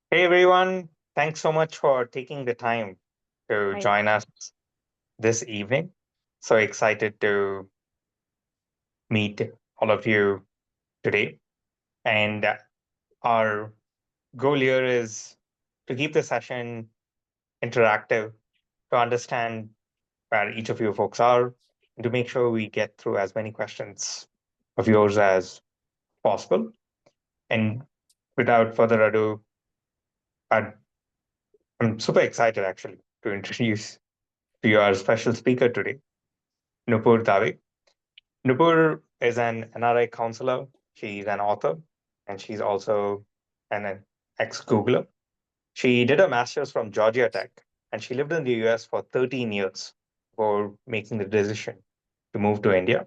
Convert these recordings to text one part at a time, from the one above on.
Hey everyone, thanks so much for taking the time to Hi. join us this evening. So excited to meet all of you today. And our goal here is to keep the session interactive, to understand where each of you folks are, and to make sure we get through as many questions of yours as possible. And without further ado, I'd, I'm super excited actually to introduce to you our special speaker today, Nupur Dave. Nupur is an NRI counselor. She's an author, and she's also an ex-Googler. She did a master's from Georgia Tech, and she lived in the US for 13 years before making the decision to move to India.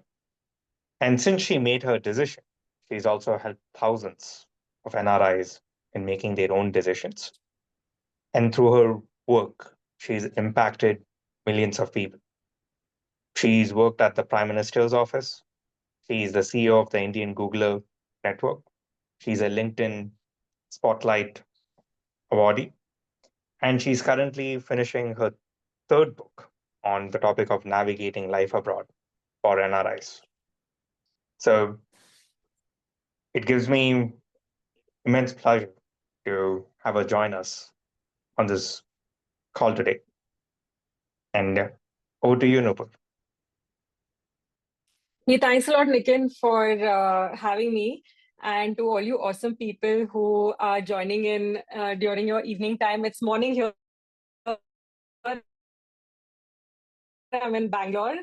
And since she made her decision, she's also helped thousands of NRIs in making their own decisions. And through her work, she's impacted millions of people. She's worked at the Prime Minister's office. She's the CEO of the Indian Googler Network. She's a LinkedIn Spotlight awardee, and she's currently finishing her third book on the topic of navigating life abroad for NRIs. So it gives me immense pleasure to have her join us on this call today. And over to you, Nupur. Hey, thanks a lot, Nikin, for having me, and to all you awesome people who are joining in during your evening time. It's morning here. I'm in Bangalore,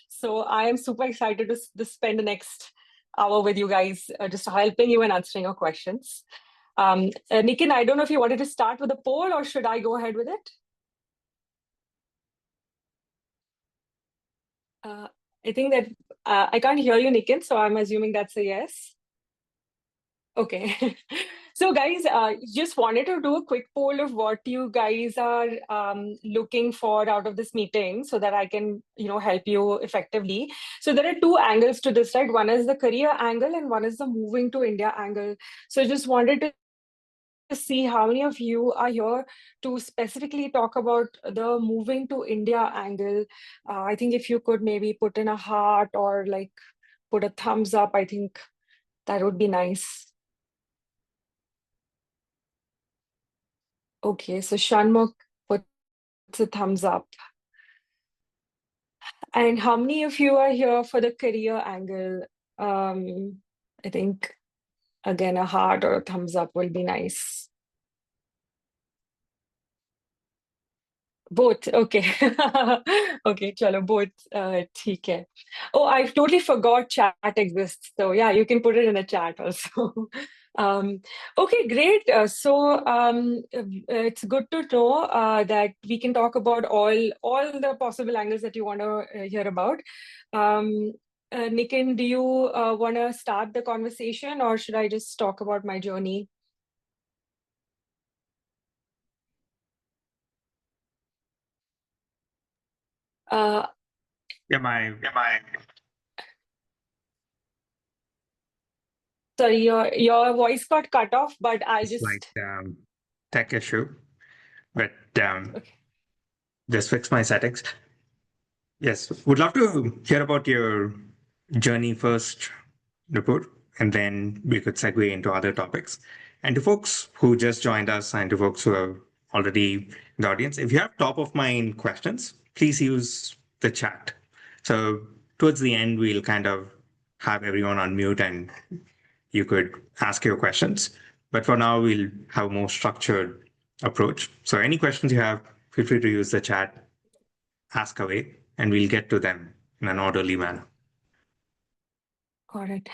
so I am super excited to spend the next hour with you guys, just helping you and answering your questions. Nikin, I don't know if you wanted to start with a poll or should I go ahead with it? I think that I can't hear you, Nikin, so I'm assuming that's a yes. Okay. So guys, just wanted to do a quick poll of what you guys are looking for out of this meeting so that I can, help you effectively. So there are two angles to this, right? One is the career angle and one is the moving to India angle. So just wanted to see how many of you are here to specifically talk about the moving to India angle. I think if you could maybe put in a heart or like put a thumbs up, I think that would be nice. Okay, so Shanmugh puts a thumbs up. And how many of you are here for the career angle? I think, again, a heart or a thumbs up will be nice. Both, okay. Okay, chalo, both, theek hai. Oh, I totally forgot chat exists. So yeah, you can put it in a chat also. Okay, great. It's good to know that we can talk about all the possible angles that you want to hear about. Nikin, do you want to start the conversation or should I just talk about my journey? Uh, My Sorry, your voice got cut off, but I'll slight just. tech issue, but Okay. just fix my settings. Yes, would love to hear about your journey first, Nupur, and then we could segue into other topics. And to folks who just joined us and to folks who are already in the audience, if you have top of mind questions, please use the chat. So towards the end, we'll kind of have everyone on mute and you could ask your questions. But for now, we'll have a more structured approach. So any questions you have, feel free to use the chat, ask away, and we'll get to them in an orderly manner. Got it.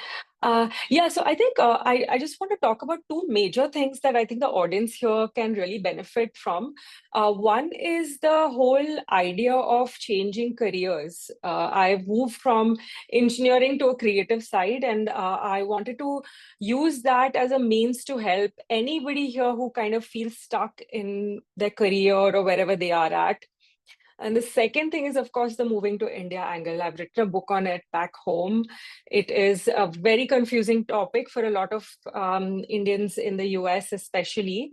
Yeah, so I think I just want to talk about two major things that I think the audience here can really benefit from. One is the whole idea of changing careers. I've moved from engineering to a creative side, and I wanted to use that as a means to help anybody here who kind of feels stuck in their career or wherever they are at. And the second thing is, of course, the moving to India angle. I've written a book on it back home. It is a very confusing topic for a lot of Indians in the US, especially.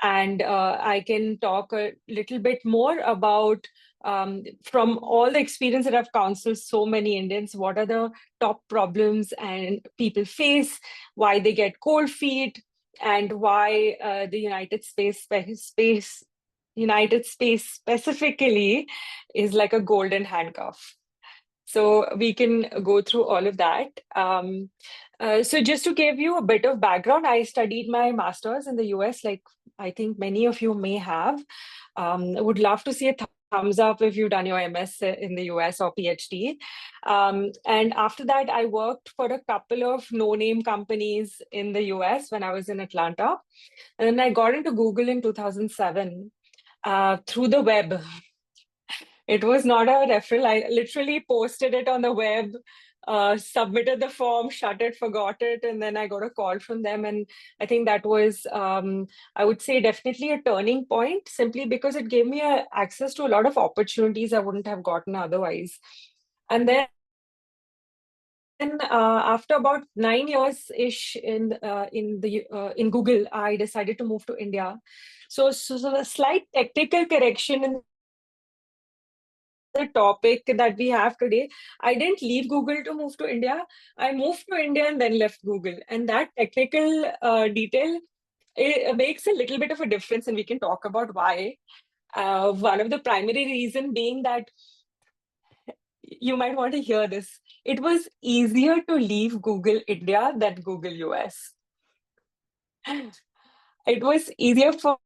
and I can talk a little bit more about, from all the experience that I've counseled so many Indians, what are the top problems and people face, why they get cold feet, and why the United States specifically is like a golden handcuff. So we can go through all of that. So just to give you a bit of background, I studied my master's in the US, like I think many of you may have. I would love to see a thumbs up if you've done your MS in the US or PhD. And after that, I worked for a couple of no-name companies in the US when I was in Atlanta. And then I got into Google in 2007 through the web. It was not a referral. I literally posted it on the web, submitted the form, shut it, forgot it, and then I got a call from them. And I think that was, I would say, definitely a turning point, simply because it gave me access to a lot of opportunities I wouldn't have gotten otherwise. And then after about 9 years-ish in Google, I decided to move to India. So a slight technical correction in the topic that we have today. I didn't leave Google to move to India. I moved to India and then left Google. And that technical detail, it makes a little bit of a difference, and we can talk about why. One of the primary reason being that you might want to hear this. It was easier to leave Google India than Google US. It was easier for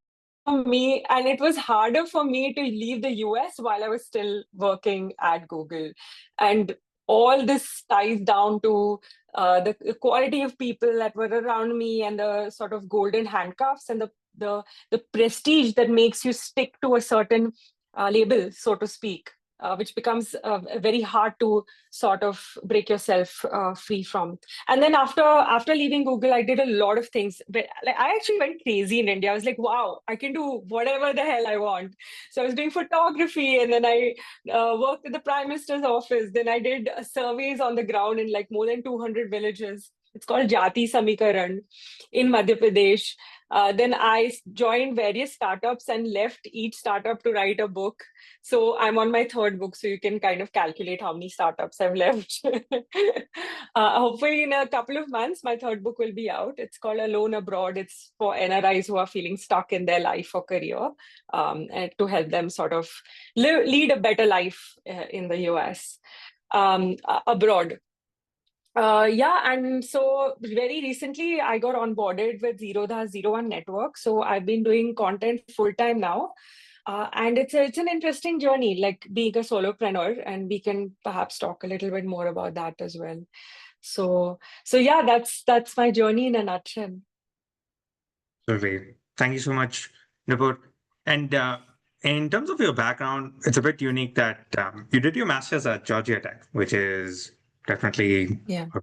me, and it was harder for me to leave the US while I was still working at Google. And all this ties down to the quality of people that were around me, and the sort of golden handcuffs, and the prestige that makes you stick to a certain label, so to speak, which becomes very hard to sort of break yourself free from. And then after leaving Google, I did a lot of things. But I actually went crazy in India. I was like, wow, I can do whatever the hell I want. So I was doing photography, and then I worked at the Prime Minister's office. Then I did surveys on the ground in like more than 200 villages. It's called Jati Samikaran in Madhya Pradesh. Then I joined various startups and left each startup to write a book. So I'm on my third book, so you can kind of calculate how many startups I've left. Hopefully in a couple of months, my third book will be out. It's called Alone Abroad. It's for NRIs who are feeling stuck in their life or career, and to help them sort of lead a better life in the US, abroad. Yeah, and so very recently I got onboarded with Zero One Network. So I've been doing content full time now. And it's an interesting journey, like being a solopreneur, and we can perhaps talk a little bit more about that as well. So yeah, that's my journey in a nutshell. Great. Thank you so much, Nupur. And in terms of your background, it's a bit unique that you did your master's at Georgia Tech, which is definitely Yeah. a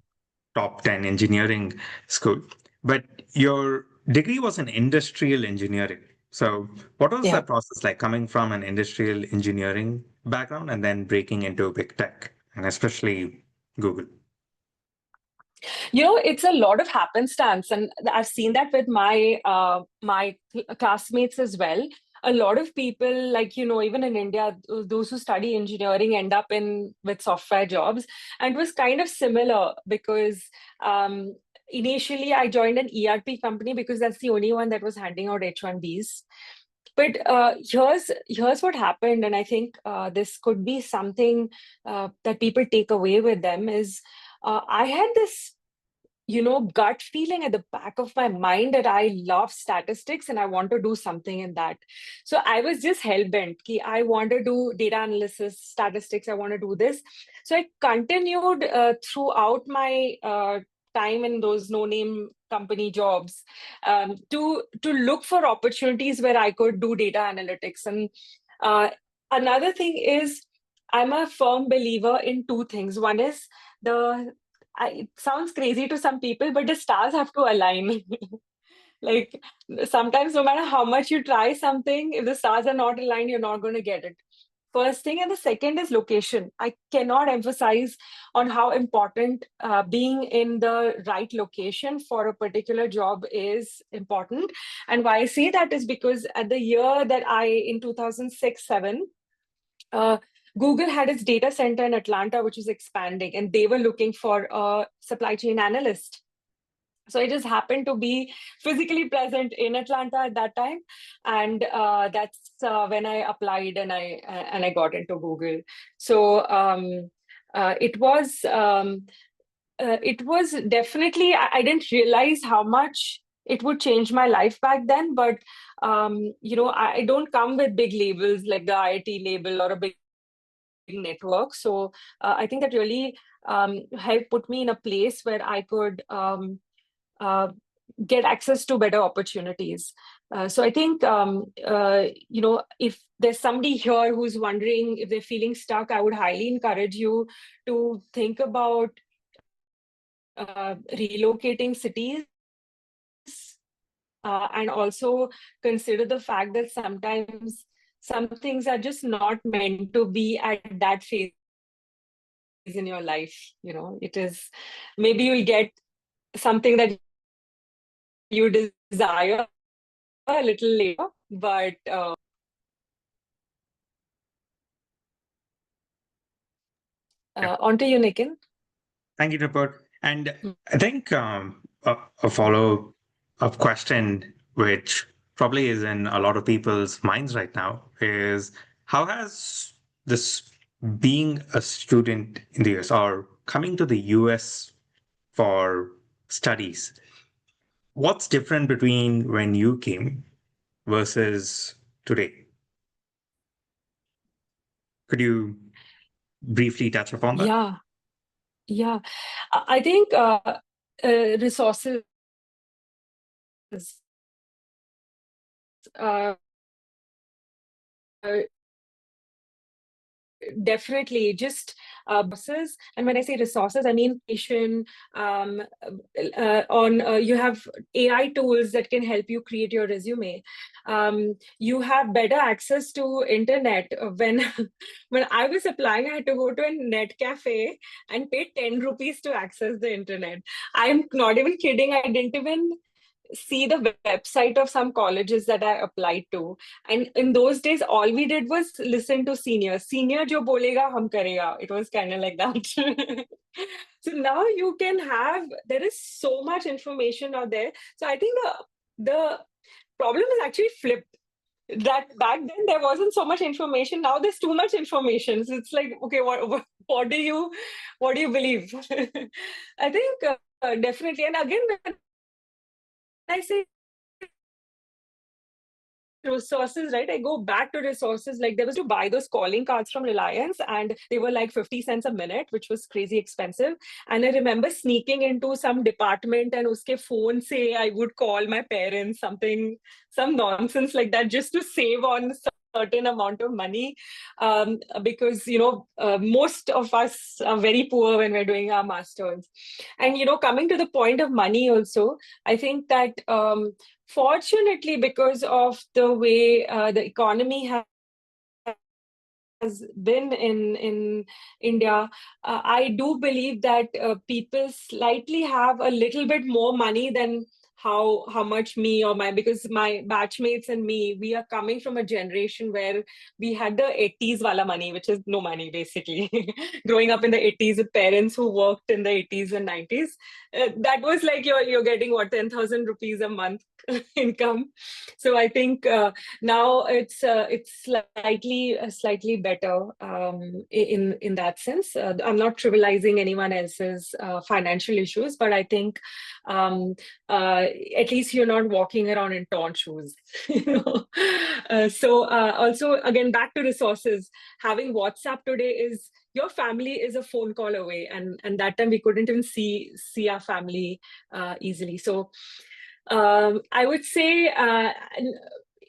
top 10 engineering school. But your degree was in industrial engineering. So, what was Yeah. that process like, coming from an industrial engineering background and then breaking into big tech, and especially Google? It's a lot of happenstance, and I've seen that with my classmates as well. A lot of people, like, even in India, those who study engineering end up with software jobs. And it was kind of similar because initially I joined an ERP company because that's the only one that was handing out H1Bs. But here's what happened, and I think this could be something that people take away with them is, I had this gut feeling at the back of my mind that I love statistics and I want to do something in that. So I was just hell-bent. I want to do data analysis, statistics, I want to do this. So I continued throughout my time in those no-name company jobs, to look for opportunities where I could do data analytics. And another thing is, I'm a firm believer in two things. One is it sounds crazy to some people, but the stars have to align. Like, sometimes no matter how much you try something, if the stars are not aligned, you're not going to get it. first thing. And the second is location. I cannot emphasize on how important being in the right location for a particular job is important. And why I say that is because at the year that in 2006-7, Google had its data center in Atlanta, which was expanding, and they were looking for a supply chain analyst. So I just happened to be physically present in Atlanta at that time, and that's when I applied and I got into Google. So it was definitely, I didn't realize how much it would change my life back then, but I don't come with big labels like the IIT label or a big network. So I think that really helped put me in a place where I could uh, get access to better opportunities. So I think, if there's somebody here who's wondering if they're feeling stuck, I would highly encourage you to think about relocating cities, and also consider the fact that sometimes some things are just not meant to be at that phase in your life. It is, maybe you'll get something that you desire a little later, but on to you, Nikin. Thank you, Nupur. And I think a follow-up question, which probably is in a lot of people's minds right now, is how has this being a student in the US or coming to the US for studies, what's different between when you came versus today? Could you briefly touch upon that? Yeah. I think resources, uh, definitely just resources. And when I say resources, I mean you have AI tools that can help you create your resume. You have better access to internet. When when I was applying, I had to go to a net cafe and pay 10 rupees to access the internet. I'm not even kidding. I didn't even see the website of some colleges that I applied to. And in those days, all we did was listen to seniors. Senior jo bolega, hum karega. It was kind of like that. So now there is so much information out there. So I think the problem is actually flipped. That back then there wasn't so much information. Now there's too much information. So it's like, okay, what do you believe? I think definitely. And again, when I say resources, right? I go back to resources. Like, there was to buy those calling cards from Reliance, and they were like 50 cents a minute, which was crazy expensive. And I remember sneaking into some department and uske phone say I would call my parents, some nonsense like that, just to save on certain amount of money, because most of us are very poor when we're doing our masters. And coming to the point of money also, I think that fortunately, because of the way the economy has been in India, I do believe that people slightly have a little bit more money than how much me or because my batchmates and me, we are coming from a generation where we had the 80s wala money, which is no money basically. Growing up in the 80s with parents who worked in the 80s and 90s, that was like you're getting what, 10,000 rupees a month income. So I think now it's slightly better in that sense. I'm not trivializing anyone else's financial issues, but I think at least you're not walking around in torn shoes. So also, again, back to resources. Having WhatsApp today is, your family is a phone call away, and that time we couldn't even see our family easily. So I would say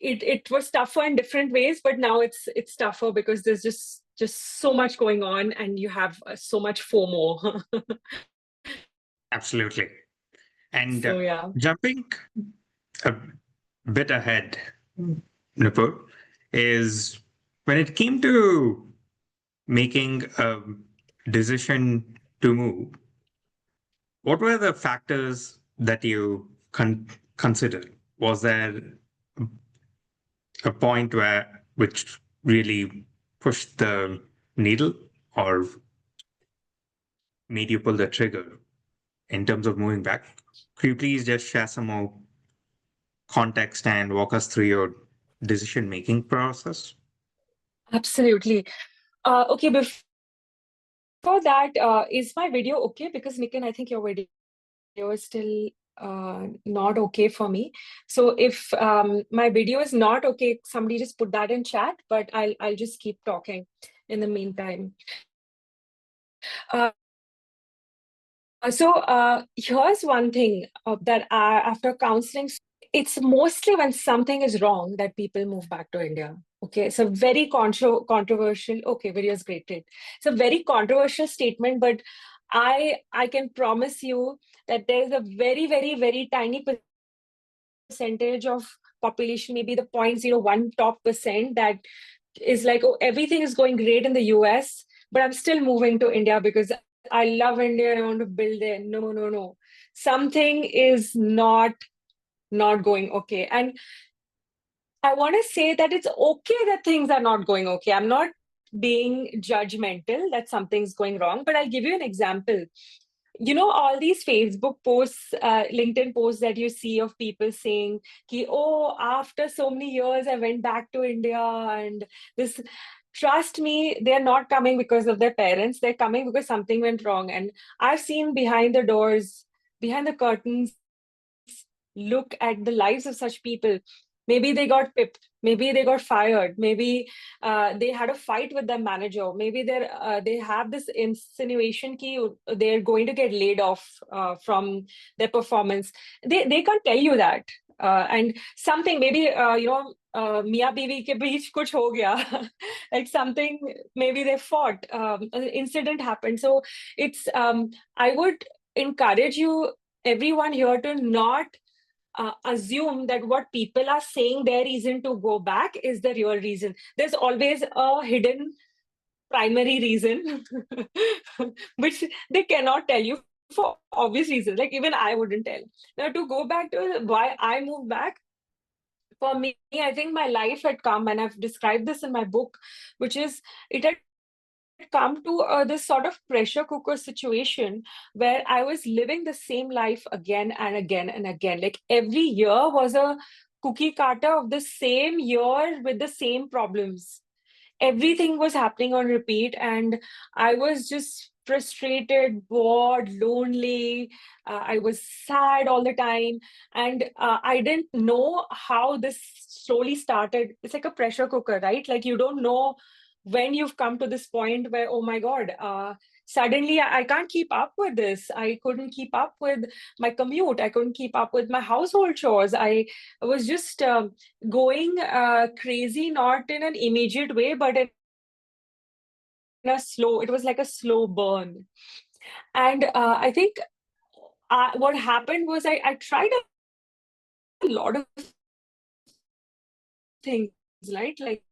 it was tougher in different ways, but now it's tougher because there's just so much going on, and you have so much FOMO. Absolutely. And So yeah. jumping a bit ahead, Nupur, is When it came to making a decision to move, what were the factors that you considered? Was there a point where which really pushed the needle or made you pull the trigger in terms of moving back? Could you please just share some more context and walk us through your decision making process? Absolutely. Okay, before that, is my video okay? Because Nikin, I think your video is still not okay for me. So if my video is not okay, somebody just put that in chat, but I'll just keep talking in the meantime. Here's one thing that after counseling, it's mostly when something is wrong that people move back to India. Okay, it's a very controversial. Okay, video is great. It's a very controversial statement, but I can promise you that there is a very, very, very tiny percentage of population, maybe the 0.01 top percent, that is like, oh, everything is going great in the US, but I'm still moving to India because I love India and I want to build there. No, no, no. Something is not going okay. And I want to say that it's okay that things are not going okay. I'm not being judgmental that something's going wrong, but I'll give you an example. You know, all these Facebook posts, LinkedIn posts that you see of people saying, ki, oh, after so many years, I went back to India and this. Trust me, they're not coming because of their parents. They're coming because something went wrong. And I've seen behind the doors, behind the curtains, look at the lives of such people. Maybe they got pipped. Maybe they got fired. Maybe they had a fight with their manager. Maybe they have this insinuation that they're going to get laid off from their performance. They can't tell you that. And something maybe Mia Bibi ke beech kuch ho gaya, like something, maybe they fought. An incident happened. So it's I would encourage you, everyone here, to not assume that what people are saying their reason to go back is the real reason. There's always a hidden primary reason, which they cannot tell you for obvious reasons. Like even I wouldn't tell. Now, to go back to why I moved back, for me, I think my life had come, and I've described this in my book, which is it had come to this sort of pressure cooker situation where I was living the same life again and again and again. Like every year was a cookie cutter of the same year with the same problems. Everything was happening on repeat, and I was just frustrated, bored, lonely. I was sad all the time, and I didn't know how this slowly started. It's like a pressure cooker, right? Like you don't know when you've come to this point where, oh my God, suddenly I can't keep up with this. I couldn't keep up with my commute. I couldn't keep up with my household chores. I was just going crazy, not in an immediate way, but in a slow, it was like a slow burn. And I think what happened was I tried a lot of things, right? Like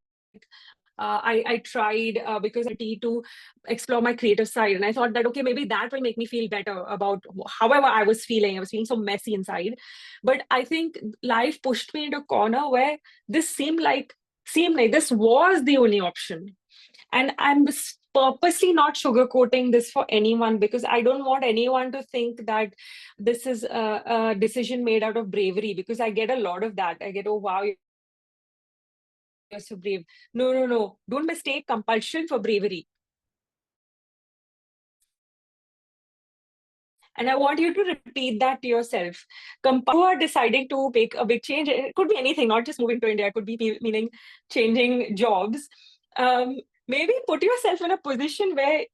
I tried because to explore my creative side, and I thought that okay, maybe that will make me feel better about however I was feeling. I was feeling so messy inside, but I think life pushed me into a corner where this seemed like this was the only option. And I'm purposely not sugarcoating this for anyone, because I don't want anyone to think that this is a decision made out of bravery, because I get a lot of that. I get, oh wow, you're so brave. No, no, no. Don't mistake compulsion for bravery. And I want you to repeat that to yourself. You are deciding to make a big change. It could be anything, not just moving to India. It could be meaning changing jobs. Maybe put yourself in a position where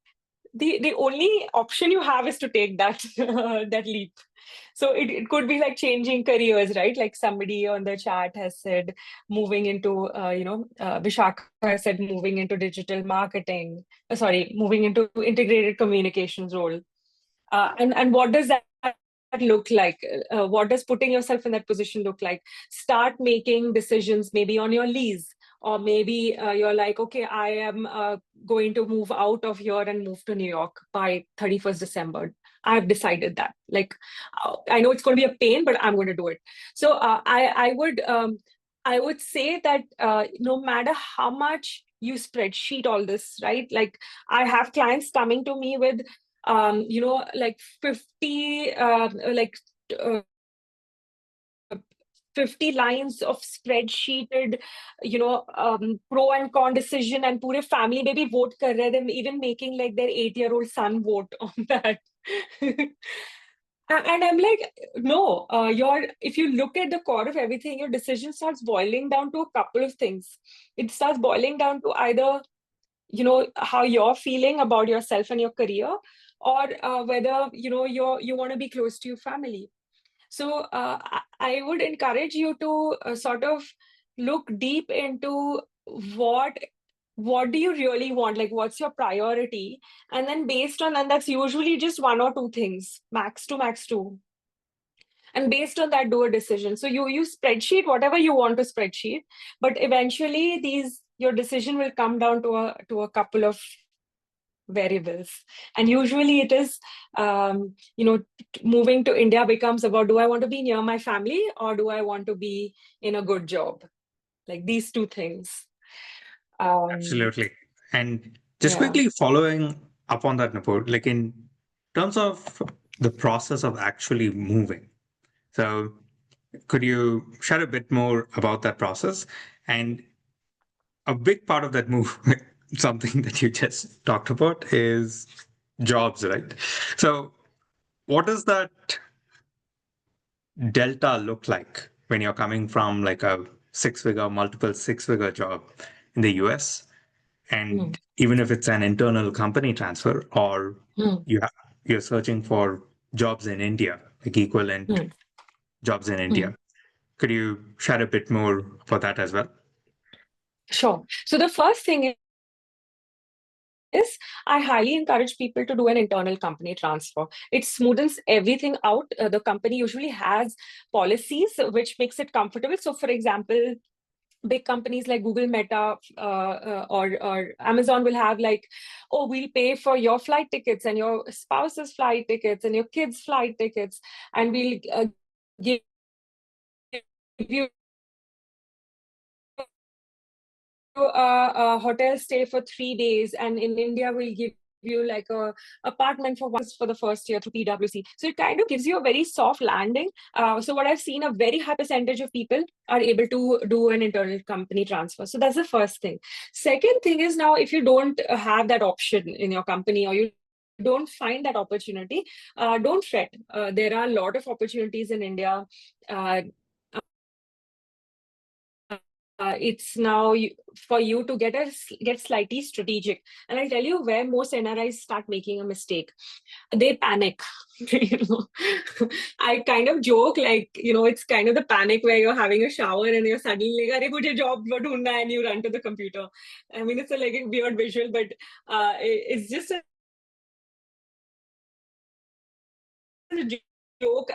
the only option you have is to take that that leap. So it could be like changing careers, right? Like somebody on the chat has said moving into, Vishakha said moving into digital marketing, moving into integrated communications role. And what does that look like? What does putting yourself in that position look like? Start making decisions maybe on your lease. or maybe you're like, okay, I am going to move out of here and move to New York by 31st December. I've decided that. Like, I know it's going to be a pain, but I'm going to do it. So I would say that no matter how much you spreadsheet all this, right? Like, I have clients coming to me with like 50 uh, 50 lines of spreadsheeted, pro and con decision, and pure family maybe vote kar rahe, them even making like their 8-year-old son vote on that. And I'm like, no, if you look at the core of everything, your decision starts boiling down to a couple of things. It starts boiling down to either, how you're feeling about yourself and your career, or whether, you want to be close to your family. So I would encourage you to sort of look deep into what do you really want, like what's your priority, and then based on, and that's usually just one or two things, max two, and based on that do a decision. So you spreadsheet whatever you want to spreadsheet, but eventually your decision will come down to a couple of variables. And usually it is, moving to India becomes about, do I want to be near my family or do I want to be in a good job? Like these two things. Absolutely. And just Yeah. quickly following up on that, Nupur, like in terms of the process of actually moving. So could you share a bit more about that process? And a big part of that move, something that you just talked about, is jobs, right? So what does that delta look like when you're coming from like a multiple six-figure job in the US? Hmm. And even if it's an internal company transfer, or Hmm. you ha- you're searching for jobs in India, like equivalent Hmm. jobs in Hmm. India, could you share a bit more about that as well? Sure. So the first thing is, I highly encourage people to do an internal company transfer. It smoothens everything out. The company usually has policies which makes it comfortable. So for example, big companies like Google, Meta, or Amazon will have like, oh, we'll pay for your flight tickets and your spouse's flight tickets and your kids' flight tickets, and we'll give you a hotel stay for 3 days, and in India we'll give you like a apartment for the first year through PwC. So it kind of gives you a very soft landing. So what I've seen, a very high percentage of people are able to do an internal company transfer. So that's the first thing. Second thing is, now if you don't have that option in your company, or you don't find that opportunity, don't fret. There are a lot of opportunities in India. It's now for you to get slightly strategic. And I'll tell you where most NRIs start making a mistake. They panic. you know, I kind of joke like, it's kind of the panic where you're having a shower and you're suddenly like, "Arey, mujhe job dhoondna hai," and you run to the computer. I mean, it's like a weird visual, but it's just a joke.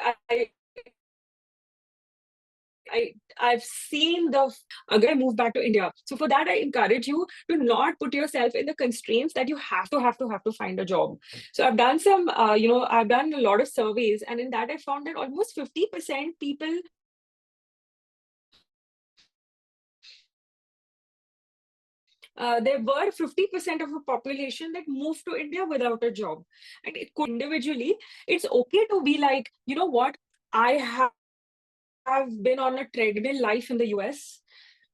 I've seen agar I move back to India. So for that, I encourage you to not put yourself in the constraints that you have to find a job. So I've done I've done a lot of surveys, and in that I found that almost 50% people, there were 50% of a population that moved to India without a job. And it could individually, it's okay to be like, you know what, I have been on a treadmill life in the US.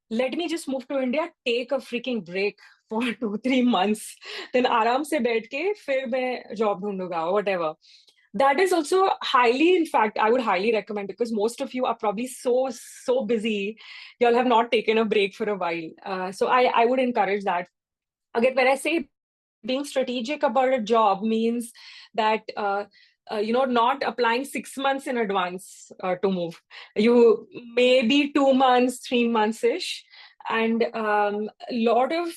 Let me just move to India, take a freaking break for 2-3 months, then आराम से बैठ के फिर मैं job ढूंढूंगा, whatever. That is also highly, in fact, I would highly recommend, because most of you are probably so busy. Y'all have not taken a break for a while. So I would encourage that. Again, when I say being strategic about a job means that not applying 6 months in advance to move. You maybe 2 months, 3 months ish. And a lot of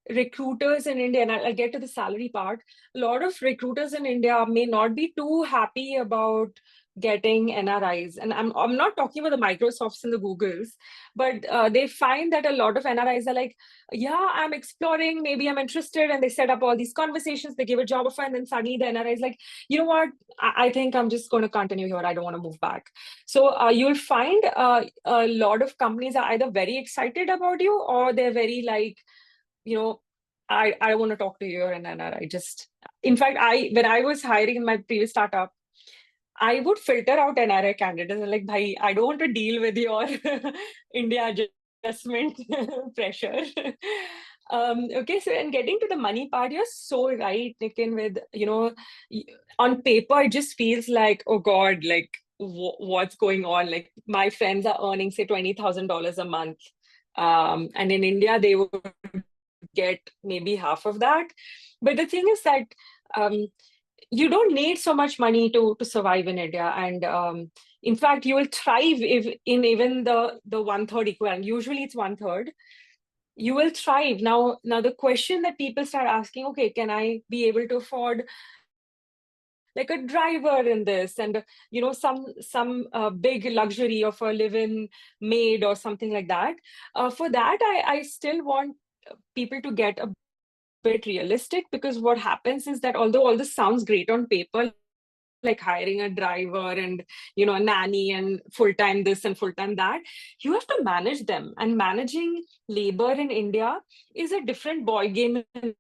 recruiters in India, and I'll get to the salary part, a lot of recruiters in India may not be too happy about getting NRIs, and I'm not talking about the Microsofts and the Googles, but they find that a lot of NRIs are like, yeah, I'm exploring, maybe I'm interested, and they set up all these conversations, they give a job offer, and then suddenly the NRI is like, you know what, I think I'm just going to continue here, I don't want to move back. So you'll find a lot of companies are either very excited about you, or they're very like, you know, I want to talk to you, and NRI. Just, in fact, when I was hiring in my previous startup, I would filter out NRI candidates and like, bhai, I don't want to deal with your India adjustment pressure. Okay, so and getting to the money part, you're so right, Nitin, with, on paper, it just feels like, oh God, like what's going on? Like my friends are earning, say, $20,000 a month. And in India, they would get maybe half of that. But the thing is that you don't need so much money to survive in India. And in fact, you will thrive if in even the 1/3 equivalent. Usually it's 1/3. You will thrive. Now the question that people start asking, okay, can I be able to afford like a driver in this, and some big luxury of a live-in maid or something like that? For that, I still want people to get a bit realistic, because what happens is that although all this sounds great on paper, like hiring a driver and a nanny and full-time this and full-time that, you have to manage them, and managing labor in India is a different ball game in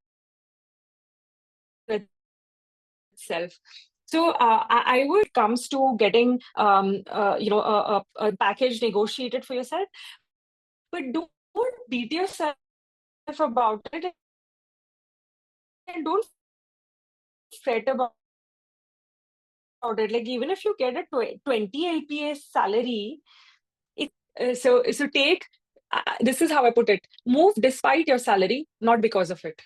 itself. So I would comes to getting a package negotiated for yourself, but don't beat yourself about it, and don't fret about it. Like even if you get a 20 LPA salary, so take, this is how I put it: move despite your salary, not because of it.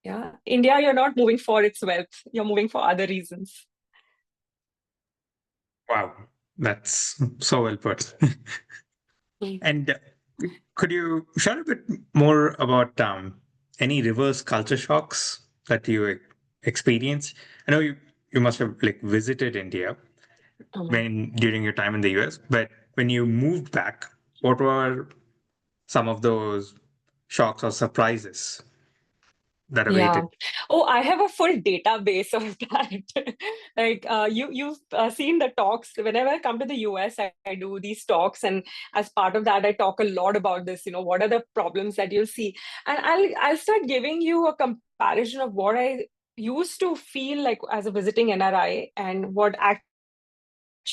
Yeah, India, you're not moving for its wealth, you're moving for other reasons. Wow, that's so well put. And could you share a bit more about any reverse culture shocks that you experienced? I know you must have like visited India when during your time in the US, but when you moved back, what were some of those shocks or surprises that Yeah. awaited? Oh, I have a full database of that. Like you've seen the talks. Whenever I come to the US, I do these talks, and as part of that, I talk a lot about this. What are the problems that you'll see, and I'll start giving you a comparison of what I used to feel like as a visiting NRI and what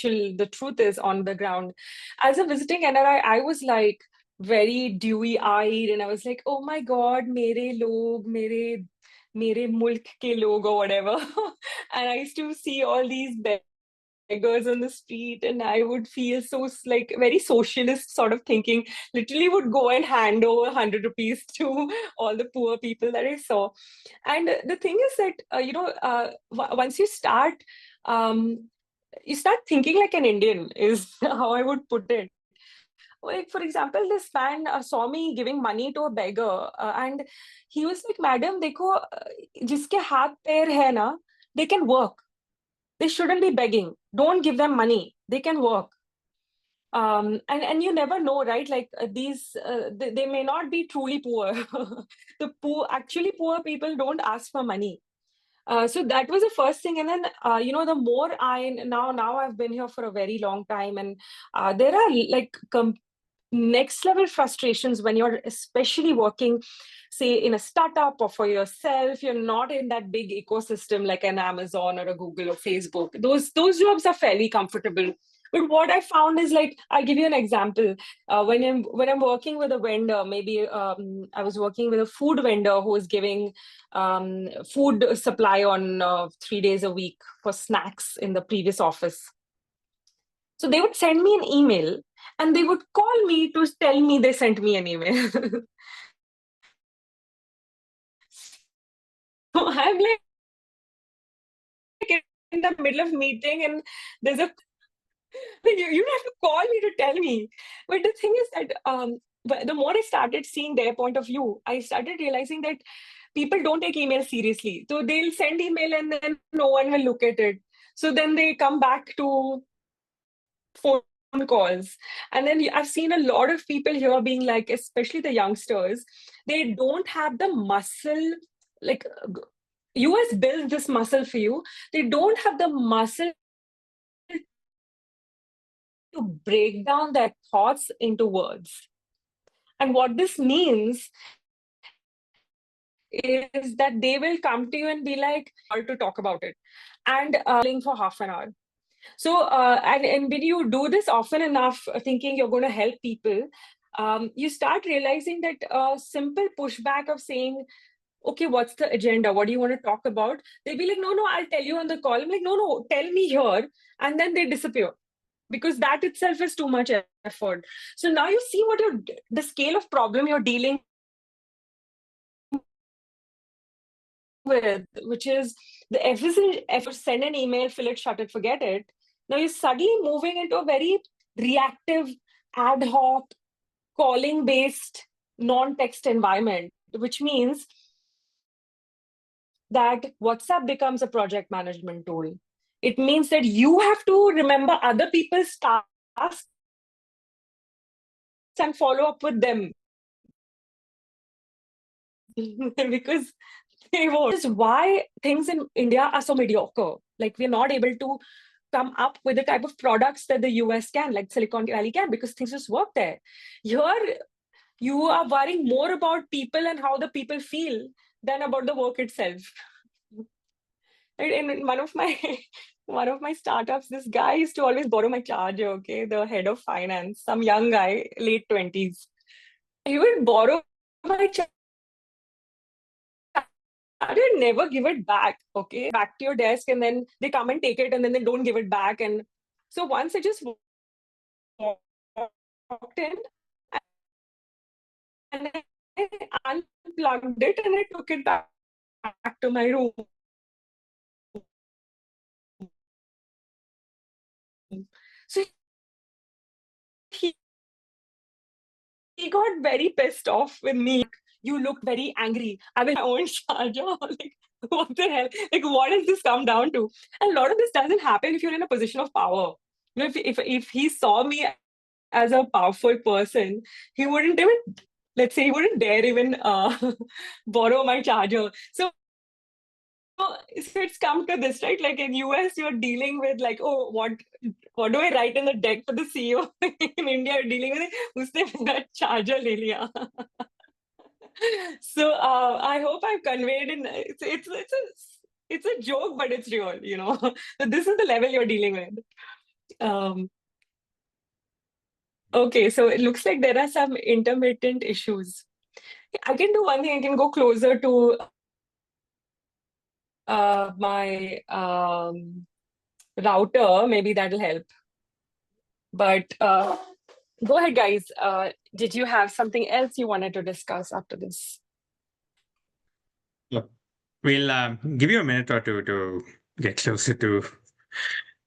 the truth is on the ground. As a visiting NRI, I was like very dewy eyed, and I was like, oh my God, mere mulk ke log, or whatever. And I used to see all these beggars on the street, and I would feel so like very socialist sort of thinking, literally would go and hand over 100 rupees to all the poor people that I saw. And the thing is that, once you start thinking like an Indian, is how I would put it. Like, for example, this man saw me giving money to a beggar, and he was like, Madam, dekho, jiske haath pair hai na, they can work. They shouldn't be begging. Don't give them money. They can work. And you never know, right? Like they may not be truly poor. Actually poor people don't ask for money. So that was the first thing. And then, the more now I've been here for a very long time, and there are like next level frustrations when you're especially working, say, in a startup or for yourself. You're not in that big ecosystem like an Amazon or a Google or Facebook. Those jobs are fairly comfortable. But what I found is, like, I'll give you an example. When I'm working with a vendor, maybe I was working with a food vendor who was giving food supply on 3 days a week for snacks in the previous office. So they would send me an email, and they would call me to tell me they sent me an email. So I'm like in the middle of meeting, and there's a you don't have to call me to tell me. But the thing is that but the more I started seeing their point of view, I started realizing that people don't take email seriously. So they'll send email and then no one will look at it. So then they come back to phone calls. And then I've seen a lot of people here being like, especially the youngsters, they don't have the muscle, like US builds this muscle for you. They don't have the muscle to break down their thoughts into words. And what this means is that they will come to you and be like, or to talk about it, and for half an hour. So, and when you do this often enough, thinking you're going to help people, you start realizing that a simple pushback of saying, okay, what's the agenda? What do you want to talk about? They'll be like, no, I'll tell you on the call. I'm like, no, tell me here. And then they disappear because that itself is too much effort. So now you see what the scale of problem you're dealing with, which is the efficient effort, send an email, fill it, shut it, forget it. Now you're suddenly moving into a very reactive, ad hoc, calling based, non-text environment, which means that WhatsApp becomes a project management tool. It means that you have to remember other people's tasks and follow up with them. Because they won't. This is why things in India are so mediocre. Like, we're not able to come up with the type of products that the US can, like Silicon Valley can, because things just work there. Here, you are worrying more about people and how the people feel than about the work itself. In one of my startups, this guy used to always borrow my charger, okay, the head of finance, some young guy, late 20s. He would borrow my charger, never give it back, okay? Back to your desk, and then they come and take it, and then they don't give it back. And so once I just walked in, and I unplugged it, and I took it back to my room. So he got very pissed off with me. You looked very angry. I will my own charger. Like, what the hell? Like, what does this come down to? And a lot of this doesn't happen if you're in a position of power. You know, if he saw me as a powerful person, he wouldn't even, let's say, he wouldn't dare even borrow my charger. So it's come to this, right? Like in US, you're dealing with like, oh, what do I write in the deck for the CEO? In India, you're dealing with उसने मेरा charger ले लिया. So I hope I've conveyed in it's a joke, but it's real, you know. So this is the level you're dealing with. Okay, so it looks like there are some intermittent issues. I can do one thing. I can go closer to my router. Maybe that'll help. But go ahead, guys. Did you have something else you wanted to discuss after this? Look, we'll give you a minute or two to get closer to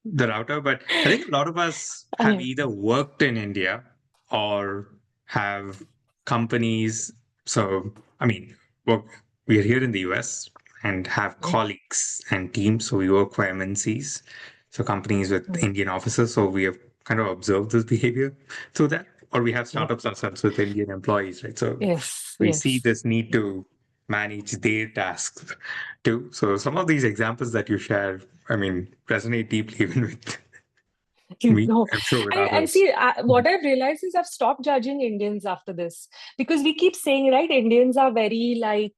the router, but I think a lot of us have either worked in India or have companies. So, I mean, we are here in the US and have colleagues and teams. So we work for MNCs, so companies with Indian offices. So we have kind of observed this behavior through that, or we have startups ourselves with Indian employees, right? So we see this need to manage their tasks too. So some of these examples that you share, I mean, resonate deeply even with me. No. I'm sure with And others. see, what I've realized is I've stopped judging Indians after this, because we keep saying, right, Indians are very like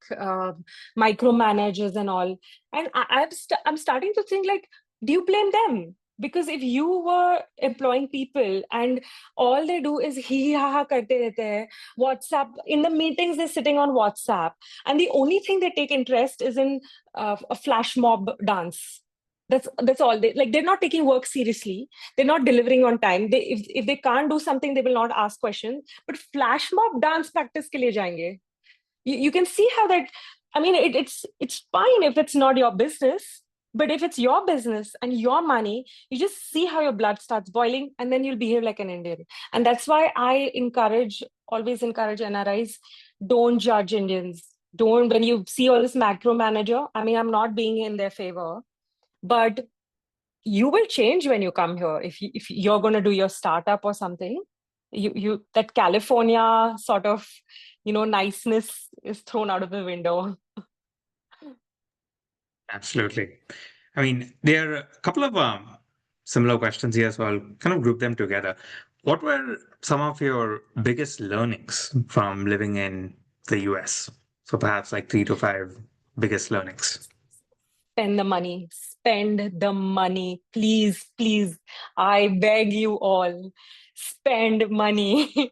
micromanagers and all. And I'm starting to think, like, do you blame them? Because if you were employing people and all they do is hee ha ha karte rehte hai, WhatsApp, in the meetings they're sitting on WhatsApp, and the only thing they take interest is in a flash mob dance. That's all. They're not taking work seriously. They're not delivering on time. If they can't do something, they will not ask questions. But flash mob dance practice ke liye jayenge. You can see how that. I mean, it's fine if it's not your business, but if it's your business and your money, you just see how your blood starts boiling, and then you'll behave like an Indian. And that's why I always encourage NRIs: don't judge Indians. Don't, when you see all this macro manager. I mean, I'm not being in their favor, but you will change when you come here. If you're going to do your startup or something, you that California sort of, niceness is thrown out of the window. Absolutely. I mean, there are a couple of similar questions here, so I'll kind of group them together. What were some of your biggest learnings from living in the US? So perhaps like 3 to 5 biggest learnings. Spend the money, please, please. I beg you all, spend money.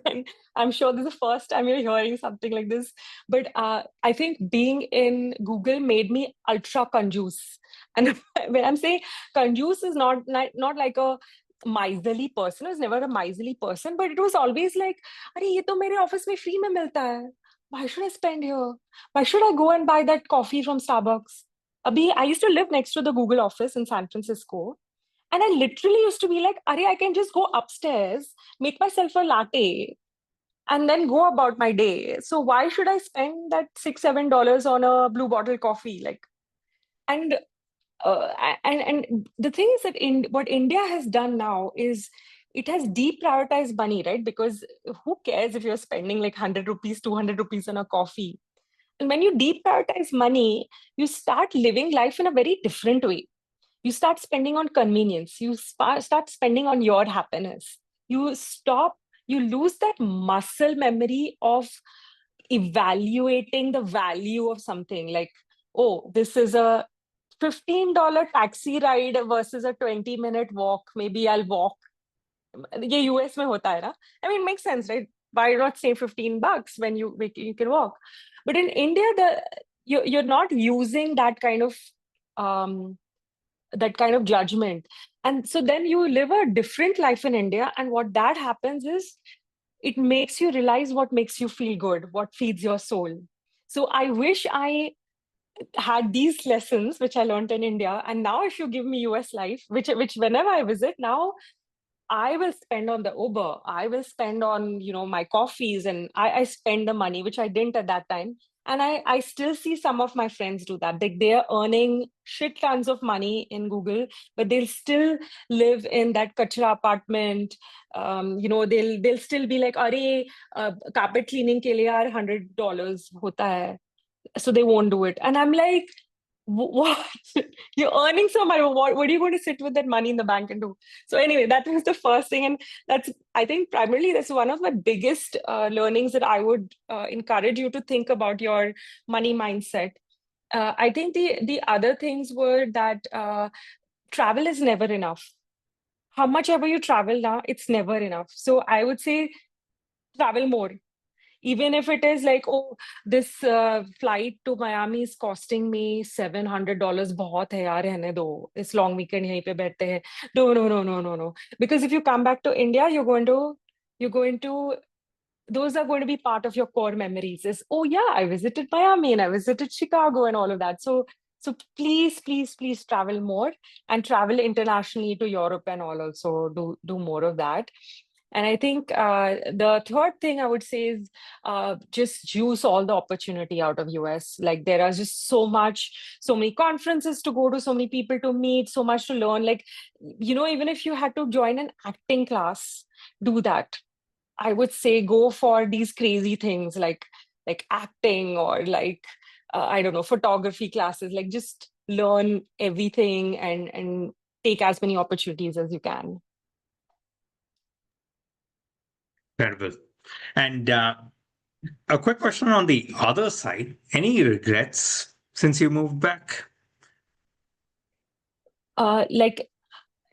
And I'm sure this is the first time you're hearing something like this, but I think being in Google made me ultra conjuice. And when I'm saying conjuice is not like a miserly person. I was never a miserly person, but it was always like, अरे ये तो मेरे office में free में मिलता है. Why should I spend here? Why should I go and buy that coffee from Starbucks? I used to live next to the Google office in San Francisco. And I literally used to be like, Are, I can just go upstairs, make myself a latte, and then go about my day. So why should I spend that $6-7 on a blue bottle coffee? And and the thing is that what India has done now is it has deprioritized money, right? Because who cares if you're spending like 100 rupees, 200 rupees on a coffee? And when you deprioritize money, you start living life in a very different way. You start spending on convenience. You start spending on your happiness. You lose that muscle memory of evaluating the value of something. Like, oh, this is a $15 taxi ride versus a 20-minute walk. Maybe I'll walk. ये US में होता है ना? I mean, it makes sense, right? Why not say $15 when you can walk? But in India, you're not using that kind of judgment, and so then you live a different life in India. And what that happens is, it makes you realize what makes you feel good, what feeds your soul. So I wish I had these lessons which I learned in India, and now if you give me US life, which whenever I visit now, I will spend on the Uber. I will spend on, my coffees, and I spend the money, which I didn't at that time. And I still see some of my friends do that. They're earning shit tons of money in Google, but they'll still live in that kachra apartment. They'll still be like, "Arey, carpet cleaning ke liye yaar $100 hota hai." So they won't do it. And I'm like, what? You're earning so much. What are you going to sit with that money in the bank and do? So anyway, that was the first thing. And I think primarily that's one of my biggest learnings that I would encourage you to think about your money mindset. I think the other things were that travel is never enough. How much ever you travel now, it's never enough. So I would say travel more. Even if it is like, oh, this flight to Miami is costing me $700, बहुत है यार, रहने दो, इस long weekend यहीं पे बैठते हैं. No. Because if you come back to India, you're going to, those are going to be part of your core memories. Is, oh yeah, I visited Miami and I visited Chicago and all of that. So please, please, please travel more, and travel internationally to Europe and all. Also do more of that. And I think the third thing I would say is just juice all the opportunity out of US. Like, there are just so many conferences to go to, so many people to meet, so much to learn. Like, even if you had to join an acting class, do that. I would say go for these crazy things like acting, or like, I don't know, photography classes. Like, just learn everything and take as many opportunities as you can. Incredible. And a quick question on the other side. Any regrets since you moved back?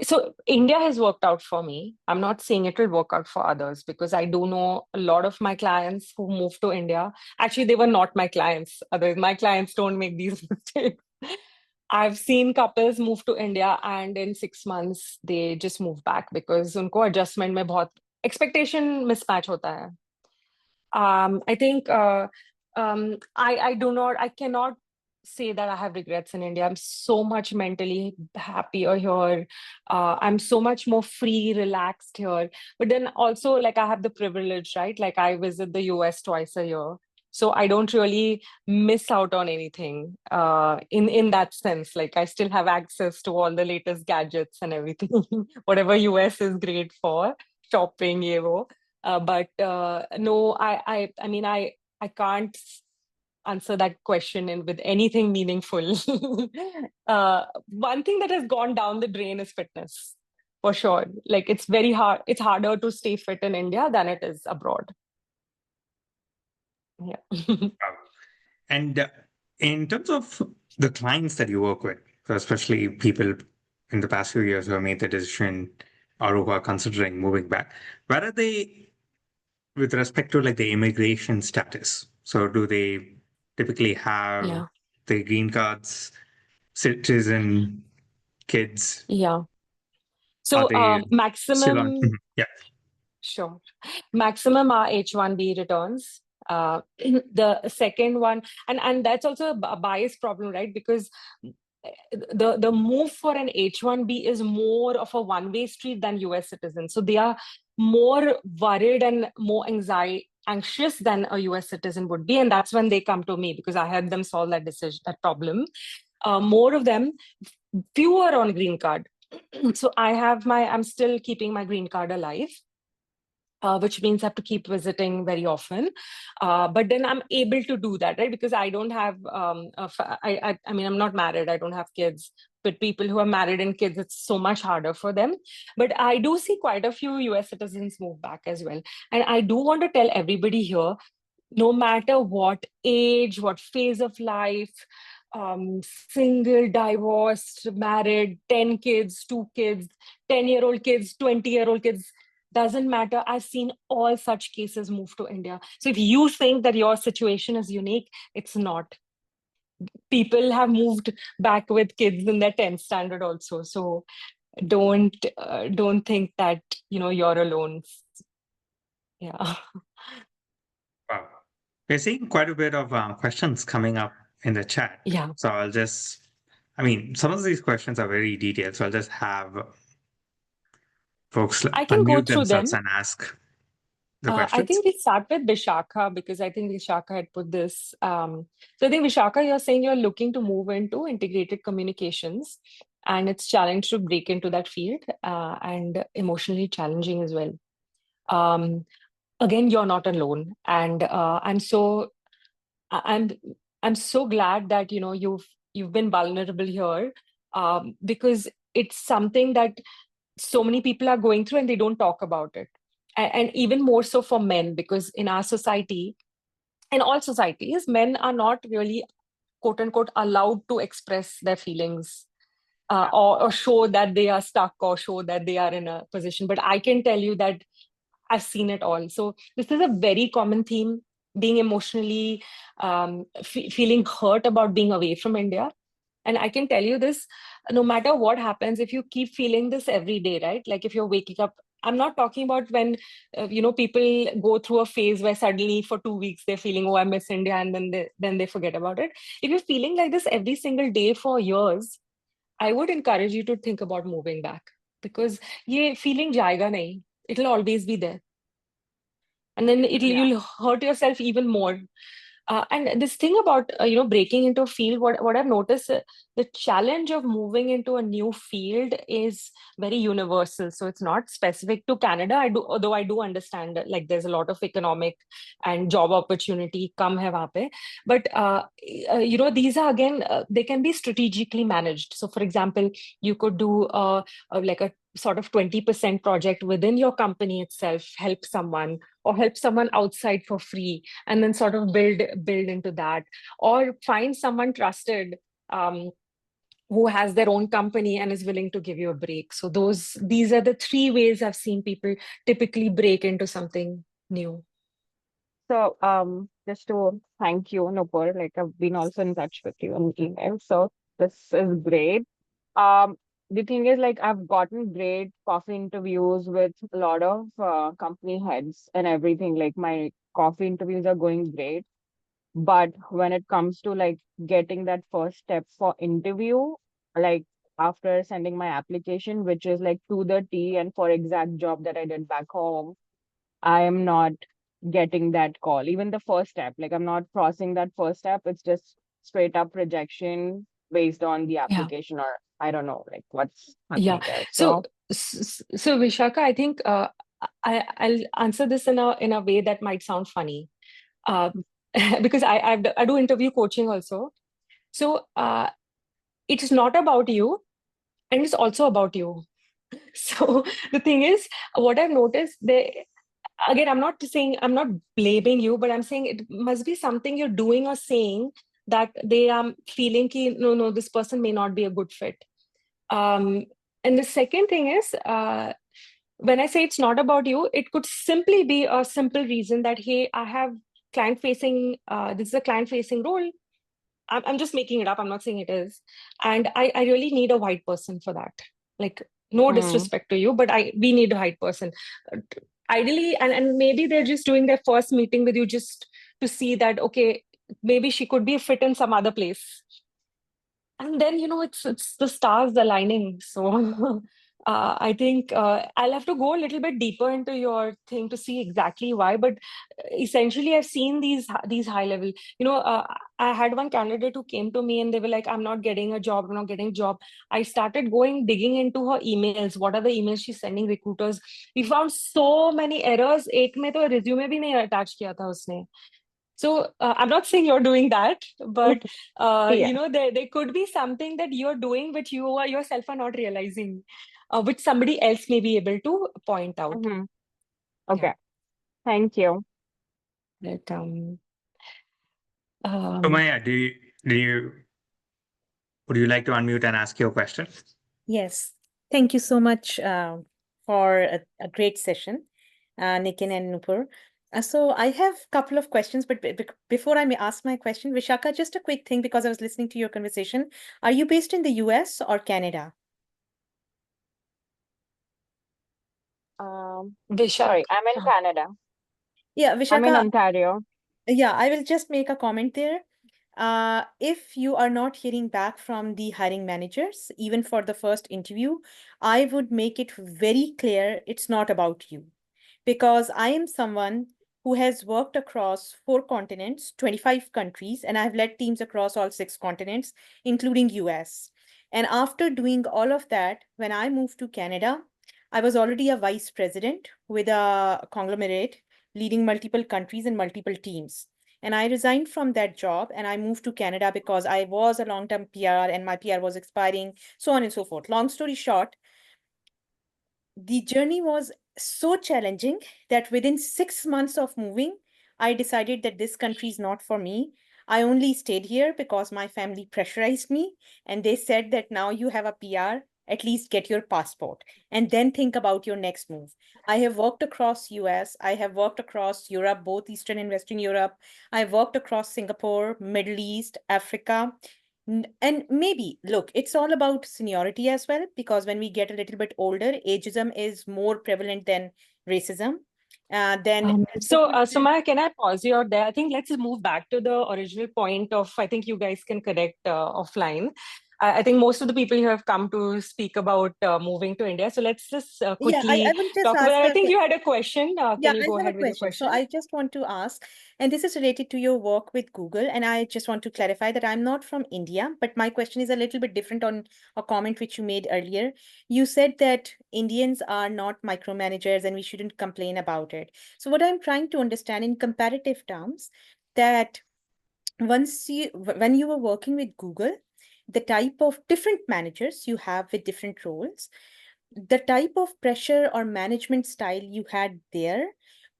So India has worked out for me. I'm not saying it will work out for others, because I do know a lot of my clients who moved to India. Actually, they were not my clients. My clients don't make these mistakes. I've seen couples move to India and in 6 months they just move back because उनको adjustment में बहुत expectation mismatch होता है. I think I cannot say that I have regrets in India. I'm so much mentally happier here. I'm so much more free, relaxed here. But then also, like, I have the privilege, right? Like, I visit the US twice a year. So I don't really miss out on anything in that sense. Like I still have access to all the latest gadgets and everything, whatever US is great for shopping, but no, I mean, I can't answer that question with anything meaningful. One thing that has gone down the drain is fitness, for sure. Like it's very hard. It's harder to stay fit in India than it is abroad. Yeah. And in terms of the clients that you work with, so especially people in the past few years who have made the decision or who are considering moving back, where are they with respect to like the immigration status? So do they typically have Yeah. the green cards, citizen, kids? Yeah. Are So they still on? maximum, Yeah. sure. Maximum are H-1B returns. The second one, and that's also a bias problem, right? Because the move for an H-1B is more of a one-way street than US citizens. So they are more worried and more anxious than a US citizen would be. And that's when they come to me because I help them solve that problem. More of them, fewer on green card. So I'm still keeping my green card alive. Which means I have to keep visiting very often. But then I'm able to do that, right? Because I don't have, I mean, I'm not married, I don't have kids. But people who are married and kids, it's so much harder for them. But I do see quite a few US citizens move back as well. And I do want to tell everybody here, no matter what age, what phase of life, single, divorced, married, 10 kids, 2 kids, 10-year-old kids, 20-year-old kids, doesn't matter. I've seen all such cases move to India. So if you think that your situation is unique, it's not. People have moved back with kids in their 10th standard also. So don't think that you're alone. Yeah. Wow. We're seeing quite a bit of questions coming up in the chat. Yeah. So I mean, some of these questions are very detailed. So I'll just have folks I can go unmute through themselves them. and ask the I questions. think we start with Vishakha because I think Vishakha had put this. So I think Vishakha, you're saying you're looking to move into integrated communications, and it's challenged to break into that field and emotionally challenging as well. Um, Again, you're not alone, and I'm I'm so glad that you've been vulnerable here because it's something that so many people are going through and they don't talk about it, and even more so for men, because in our society, in all societies, men are not really quote unquote allowed to express their feelings or show that they are stuck or show that they are in a position. But I can tell you that I've seen it all. So this is a very common theme, being emotionally feeling hurt about being away from India. And I can tell you this, no matter what happens, if you keep feeling this every day, right? Like if you're waking up, I'm not talking about when, people go through a phase where suddenly for 2 weeks they're feeling, oh, I miss India, and then they forget about it. If you're feeling like this every single day for years, I would encourage you to think about moving back because ye feeling jayega nahi. It'll always be there. And then Yeah. you'll hurt yourself even more. And this thing about breaking into a field, what I've noticed, the challenge of moving into a new field is very universal. So it's not specific to Canada. Although I do understand that, like there's a lot of economic and job opportunity come hai wahan pe. But these are again they can be strategically managed. So for example, you could do like a sort of 20% project within your company itself, help someone or help someone outside for free, and then sort of build into that, or find someone trusted who has their own company and is willing to give you a break. So these are the three ways I've seen people typically break into something new. So, just to thank you, Nupur, like I've been also in touch with you on email. So this is great. Um, the thing is, like I've gotten great coffee interviews with a lot of company heads and everything. Like my coffee interviews are going great. But when it comes to like getting that first step for interview, like after sending my application, which is like to the T and for exact job that I did back home, I am not getting that call, even the first step. Like I'm not crossing that first step. It's just straight up rejection based on the Yeah. application, or I don't know, like what's Yeah. happening there. So, So, so Vishaka, I think I'll answer this in a way that might sound funny, uh, because I do interview coaching also. So it's not about you, and it's also about you. So the thing is, what I've noticed, they again, I'm not blaming you, but I'm saying it must be something you're doing or saying that they are feeling ki, no, this person may not be a good fit. Um, and the second thing is, when I say it's not about you, it could simply be a simple reason that, hey, I have client facing, this is a client facing role. I'm just making it up. I'm not saying it is. And I really need a white person for that. Like, no mm, disrespect to you, but we need a white person. Ideally, and maybe they're just doing their first meeting with you just to see that, okay, maybe she could be a fit in some other place. And then, it's the stars aligning. So I think I'll have to go a little bit deeper into your thing to see exactly why. But essentially, I've seen these high level. I had one candidate who came to me and they were like, "I'm not getting a job. I'm not getting a job." I started digging into her emails. What are the emails she's sending recruiters? We found so many errors. एक में तो resume भी नहीं attach किया था उसने. So I'm not saying you're doing that, but yeah. there could be something that you're doing which you are yourself are not realizing, which somebody else may be able to point out. Hmm. Yeah. Okay. Thank you. But So um, Maya, do you would you like to unmute and ask your question? Yes. Thank you so much for a great session, Nikin and Nupur. So I have a couple of questions, but before I may ask my question, Vishaka, just a quick thing because I was listening to your conversation. Are you based in the US or Canada? Vishak, Sorry, I'm in Canada. Yeah, I'm in Vishaka, Ontario. yeah, I will just make a comment there. If you are not hearing back from the hiring managers, even for the first interview, I would make it very clear it's not about you. Because I am someone who has worked across 4 continents, 25 countries, and I've led teams across all 6 continents, including US. And after doing all of that, when I moved to Canada, I was already a vice president with a conglomerate leading multiple countries and multiple teams. And I resigned from that job and I moved to Canada because I was a long-term PR and my PR was expiring, so on and so forth. Long story short, the journey was so challenging that within 6 months of moving, I decided that this country is not for me. I only stayed here because my family pressurized me and they said that now you have a PR, at least get your passport and then think about your next move. I have worked across US, I have worked across Europe, both Eastern and Western Europe. I've worked across Singapore, Middle East, Africa. And maybe, look, it's all about seniority as well, because when we get a little bit older, ageism is more prevalent than racism. Then there's so Maya, can I pause you out there? I think let's move back to the original point of, I think you guys can connect offline. I think most of the people here have come to speak about moving to India. So let's just yeah, I quickly will just talk about ask it. I a think you had a question. Yeah, Can you I go have a ahead with your question. So question? I just want to ask, and this is related to your work with Google, and I just want to clarify that I'm not from India, but my question is a little bit different on a comment which you made earlier. You said that Indians are not micromanagers and we shouldn't complain about it. So what I'm trying to understand in comparative terms, that when you were working with Google, the type of different managers you have with different roles, the type of pressure or management style you had there,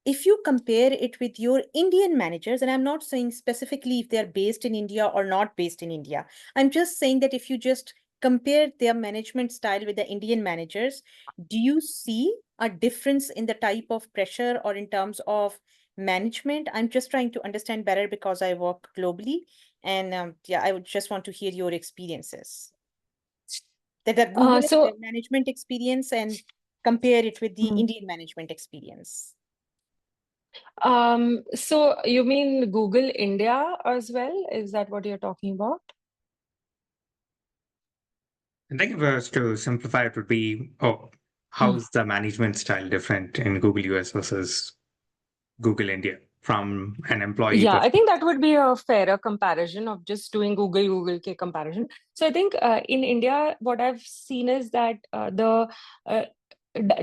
if you compare it with your Indian managers, and I'm not saying specifically if they're based in India or not based in India, I'm just saying that if you just compare their management style with the Indian managers, do you see a difference in the type of pressure or in terms of management? I'm just trying to understand better because I work globally. And yeah, I would just want to hear your experiences. That are Google So management experience and compare it with the mm, Indian management experience. so you mean Google India as well? Is that what you're talking about? I think if I was to simplify, it would be, Mm. how's the management style different in Google US versus Google India from an employee Yeah, I perspective? think that would be a fairer comparison of just doing Google ke comparison. So I think in India, what I've seen is that the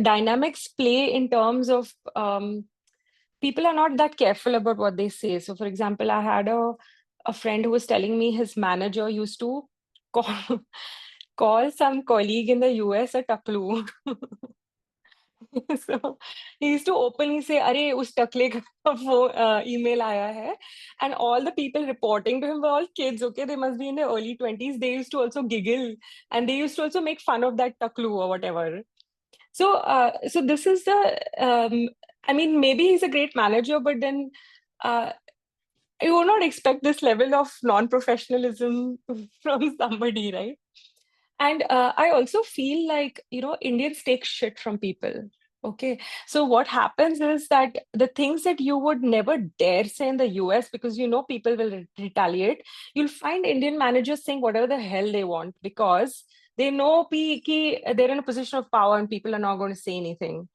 dynamics play in terms of people are not that careful about what they say. So, for example, I had a friend who was telling me his manager used to call call some colleague in the US a taklu. So he used to openly say, "Arey, us takle ka email aaya hai," and all the people reporting to him were all kids. Okay, they must be in their early 20s. They used to also giggle, and they used to also make fun of that taklu or whatever. So this is the. I mean, maybe he's a great manager, but then uh, you would not expect this level of non-professionalism from somebody, right? And I also feel like, Indians take shit from people. Okay. So what happens is that the things that you would never dare say in the US because people will retaliate, you'll find Indian managers saying whatever the hell they want because they know they're in a position of power and people are not going to say anything.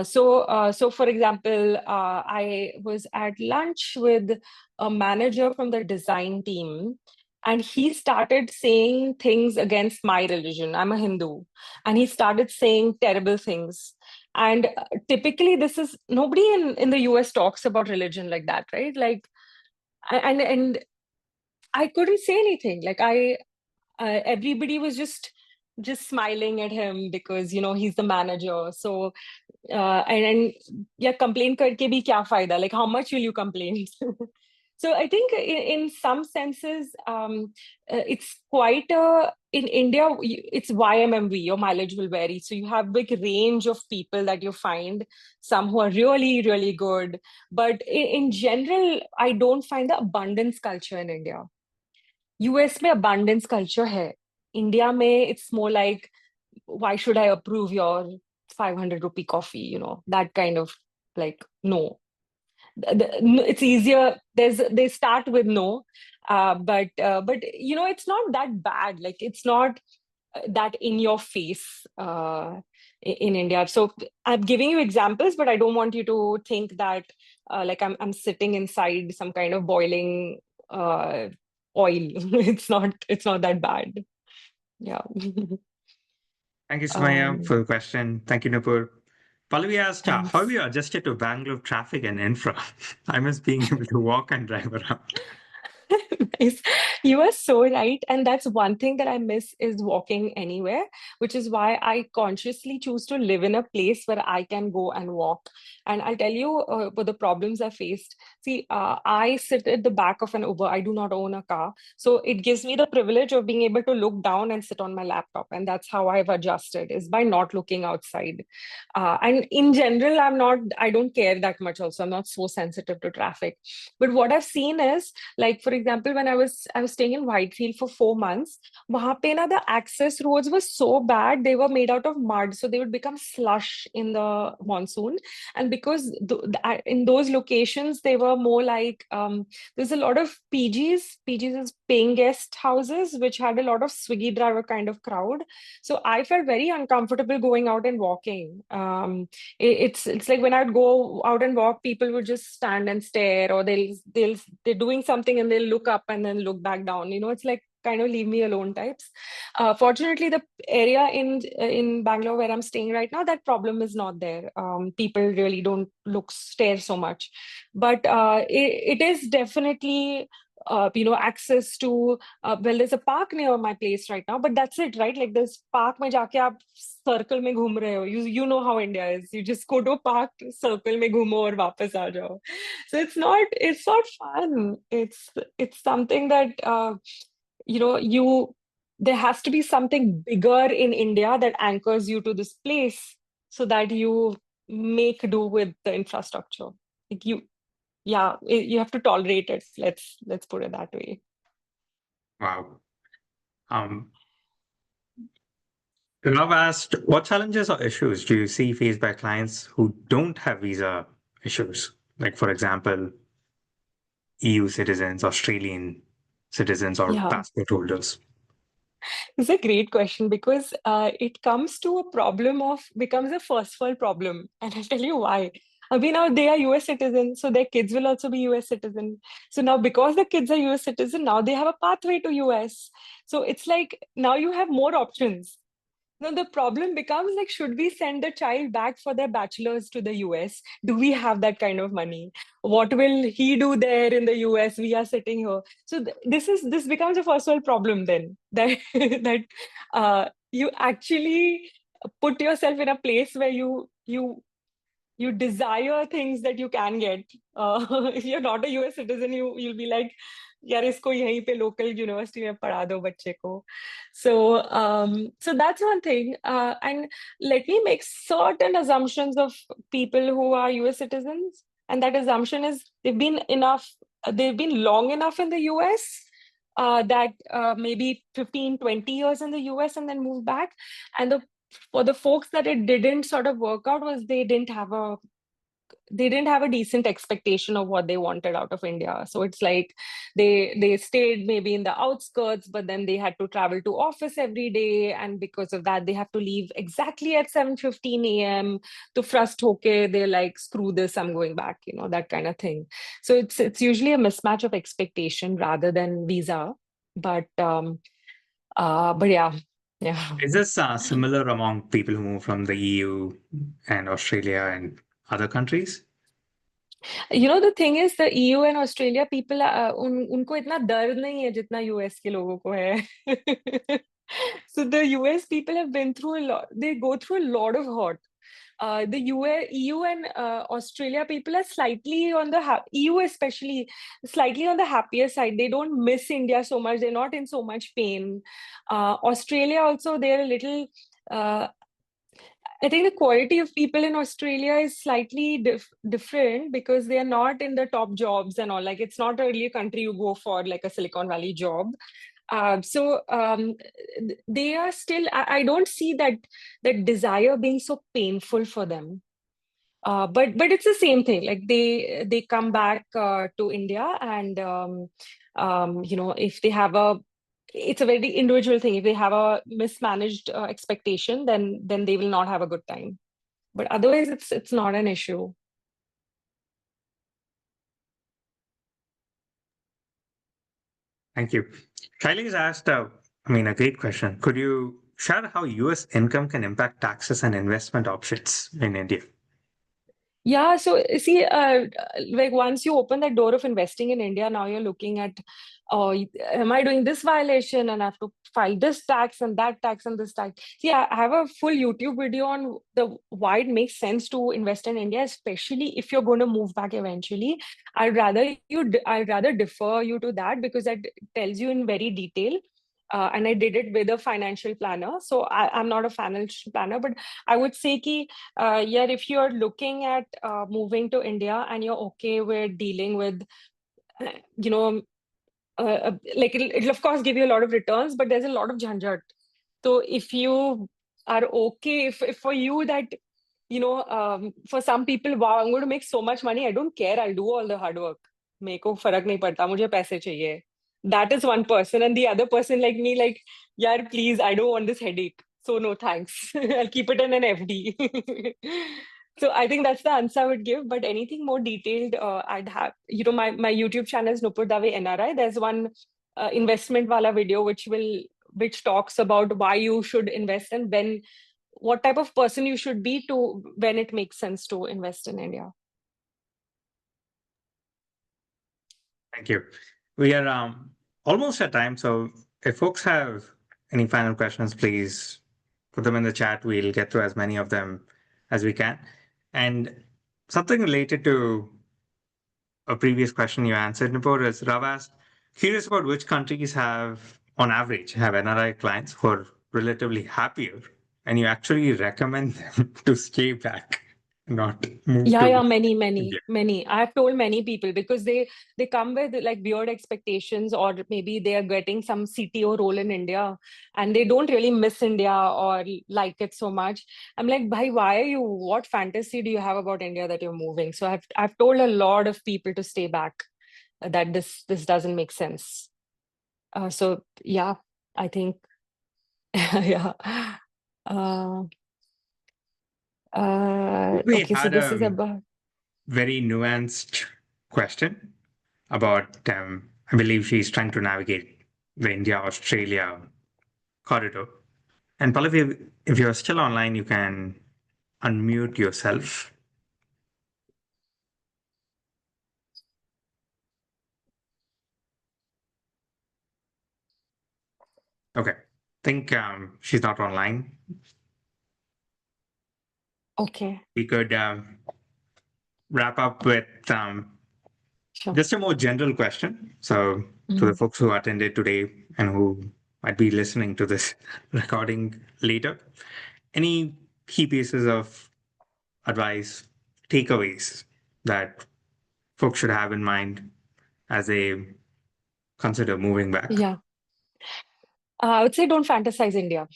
So for example, I was at lunch with a manager from the design team, and he started saying things against my religion. I'm a Hindu, and he started saying terrible things. And typically, this is nobody in the US talks about religion like that, right? Like, and I couldn't say anything. Like everybody was just smiling at him because he's the manager. So and yeah, complain karke bhi kya fayda? Like, how much will you complain? So I think in some senses, it's quite in India, it's YMMV, your mileage will vary. So you have big range of people that you find, some who are really, really good. But in general, I don't find the abundance culture in India. US में abundance culture है. India में it's more like, why should I approve your 500 rupee coffee? That kind of like, no. It's easier. They start with no, but it's not that bad. Like it's not that in your face in India. So I'm giving you examples, but I don't want you to think that like I'm sitting inside some kind of boiling oil. It's not that bad. Yeah. Thank you, Sumaya, for the question. Thank you, Nupur. Pallavi asked, how have Thanks. you adjusted to Bangalore traffic and infra? I miss being able to walk and drive around. Nice. You are so right. And that's one thing that I miss is walking anywhere, which is why I consciously choose to live in a place where I can go and walk. And I'll tell you what the problems I faced. See, I sit at the back of an Uber. I do not own a car. So it gives me the privilege of being able to look down and sit on my laptop. And that's how I've adjusted, is by not looking outside. And in general, I don't care that much also. I'm not so sensitive to traffic. But what I've seen is, like, for example, when I was staying in Whitefield for 4 months, wahan pe na, the access roads were so bad. They were made out of mud, so they would become slush in the monsoon. And because in those locations, they were more like there's a lot of PGs. PGs is paying guest houses, which had a lot of Swiggy driver kind of crowd. So I felt very uncomfortable going out and walking. It's like when I'd go out and walk, people would just stand and stare, or they're doing something and they'll look up and then look back down. It's like kind of leave me alone types. Fortunately, the area in Bangalore where I'm staying right now, that problem is not there. People really don't stare so much, but it is definitely access to well, there's a park near my place right now, but that's it, right? Like this park mein jaake aap circle mein ghum rahe ho. You know how India is. You just go to a park, circle mein ghumo aur wapas aa jao. So it's not fun. It's something that there has to be something bigger in India that anchors you to this place so that you make do with the infrastructure. Like you have to tolerate it. Let's put it that way. Wow. Love asked, what challenges or issues do you see faced by clients who don't have visa issues? Like, for example, EU citizens, Australian citizens, or Yeah. passport holders? It's a great question because it becomes a first world problem. And I'll tell you why. I mean, now they are US citizens, so their kids will also be US citizen. So now because the kids are US citizen, now they have a pathway to US. So it's like now you have more options. Now the problem becomes like, should we send the child back for their bachelor's to the US? Do we have that kind of money? What will he do there in the US? We are sitting here. So this becomes a first world problem then, that that you actually put yourself in a place where you desire things that you can get. If you're not a US citizen, you'll be like, यार इसको यहीं पे local university में पढ़ा दो बच्चे को. So that's one thing. And let me make certain assumptions of people who are US citizens. And that assumption is they've been long enough in the US that maybe 15, 20 years in the US and then move back. And for the folks that it didn't sort of work out was they didn't have a decent expectation of what they wanted out of India. So it's like they stayed maybe in the outskirts, but then they had to travel to office every day, and because of that they have to leave exactly at 7:15 a.m. to frust hoke they're like, screw this, I'm going back, that kind of thing. So it's usually a mismatch of expectation rather than visa. But yeah. Is this similar among people who move from the EU and Australia and other countries? The thing is, the EU and Australia people, उनको इतना दर्द नहीं है जितना US के लोगों को है. So the US people have been through a lot. They go through a lot of hurt. The EU and Australia people are slightly on the EU especially slightly on the happier side. They don't miss India so much. They're not in so much pain. Australia also, they're a little. I think the quality of people in Australia is slightly different because they are not in the top jobs and all. Like, it's not really a country you go for like a Silicon Valley job. So they are still. I don't see that desire being so painful for them. But it's the same thing. Like they come back to India, and if they have it's a very individual thing. If they have a mismanaged expectation, then they will not have a good time. But otherwise, it's not an issue. Thank you. Kylie has asked, a great question. Could you share how US income can impact taxes and investment options in India? Yeah, so see, like once you open that door of investing in India, now you're looking at, am I doing this violation and I have to file this tax and that tax and this tax? See, I have a full YouTube video on why it makes sense to invest in India, especially if you're going to move back eventually. I'd rather defer you to that because that tells you in very detail. And I did it with a financial planner. So I'm not a financial planner, but I would say ki, if you're looking at moving to India and you're okay with dealing with, like it'll of course give you a lot of returns, but there's a lot of jhanjat. So if you are okay, if for you that, for some people, wow, I'm going to make so much money, I don't care, I'll do all the hard work. मेरे को फर्क नहीं पड़ता, मुझे पैसे चाहिए. That is one person. And the other person like me, like, yaar, please, I don't want this headache. So no, thanks. I'll keep it in an FD. So I think that's the answer I would give. But anything more detailed, I'd have, my YouTube channel is Nupur Dave NRI. There's one investment wala video which talks about why you should invest and what type of person you should be to when it makes sense to invest in India. Thank you. We are almost at time. So if folks have any final questions, please put them in the chat. We'll get through as many of them as we can. And something related to a previous question you answered, Nupur, is Rav asked, curious about which countries have, on average, have NRI clients who are relatively happier, and you actually recommend them to stay back, not move to many. I have told many people because they come with like weird expectations, or maybe they are getting some CTO role in India and they don't really miss India or like it so much. I'm like, bhai, what fantasy do you have about India that you're moving? So I've told a lot of people to stay back, that this doesn't make sense. So yeah, I think yeah. Okay, so this is about. very nuanced question about, I believe she's trying to navigate the India-Australia corridor. And Pallavi, if you're still online, you can unmute yourself. Okay. I think she's not online. Okay. We could wrap up with Sure. just a more general question. So, to the folks who attended today and who might be listening to this recording later, any key pieces of advice, takeaways that folks should have in mind as they consider moving back? Yeah. I would say don't fantasize India.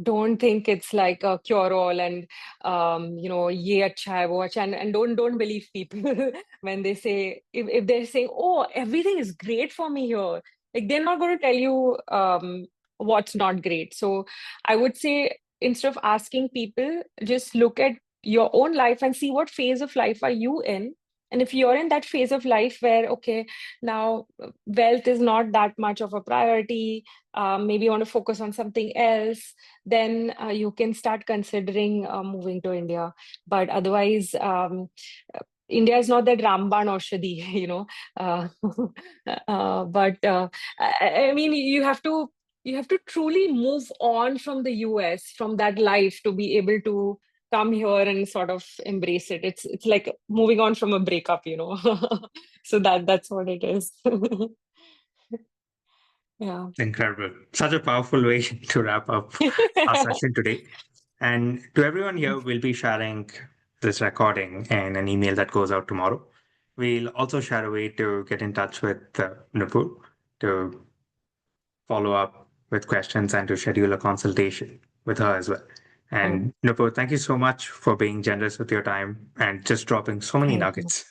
Don't think it's like a cure-all and ye acha hai, wo acha, and don't believe people when they say, if they're saying, oh, everything is great for me here. Like, they're not going to tell you what's not great. So I would say, instead of asking people, just look at your own life and see what phase of life are you in. And if you're in that phase of life where, okay, now wealth is not that much of a priority, maybe you want to focus on something else, then you can start considering moving to India. But otherwise, India is not that Ramban Aushadhi, I mean, you have to truly move on from the US, from that life, to be able to come here and sort of embrace it. It's like moving on from a breakup, So that's what it is. Yeah. Incredible. Such a powerful way to wrap up our session today. And to everyone here, we'll be sharing this recording and an email that goes out tomorrow. We'll also share a way to get in touch with Nupur to follow up with questions and to schedule a consultation with her as well. And Nupur, thank you so much for being generous with your time and just dropping so many Thank you. nuggets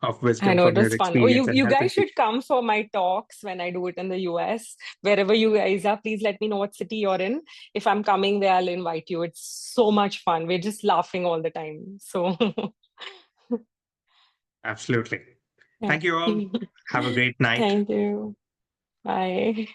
of I wisdom know, from it your was fun. Oh, experience and you helping guys should people. come for my talks when I do it in the US. Wherever you guys are, please let me know what city you're in. If I'm coming there, I'll invite you. It's so much fun. We're just laughing all the time. So, Absolutely. yeah. Thank you all. Have a great night. Thank you. Bye.